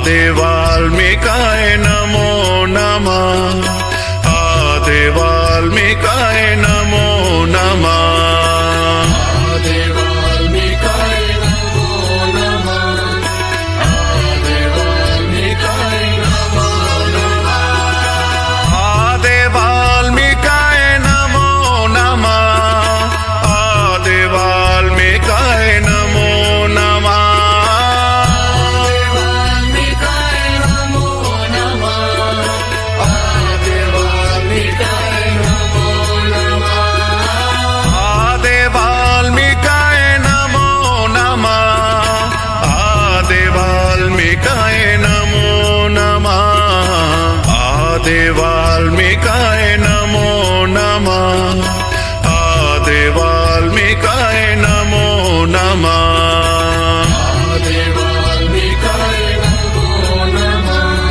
वाल्मीकाय नमो नमः। आदि वाल्मीकाय नमो नमः। आदि वाल्मीकाय नमो नमः। आदि वाल्मीकाय नमो नमः। आदि वाल्मीकाय नमो नमः। आदि वाल्मीकाय नमो नमः। आदि वाल्मीकाय नमो नमः। आदि वाल्मीकाय नमो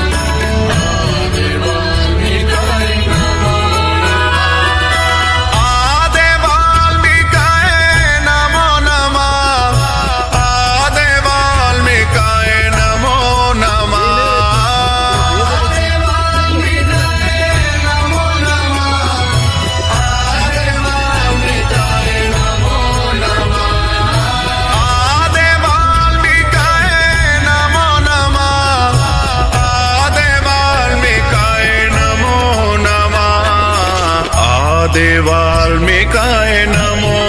नमः। आदि वाल्मीकाय नमो नमः। आदि वाल्मीकाय नमो नमः। आदि वाल्मीकाय नमो नमः। आदि वाल्मीकाय नमो नमः। आदि वाल्मीकाय नमो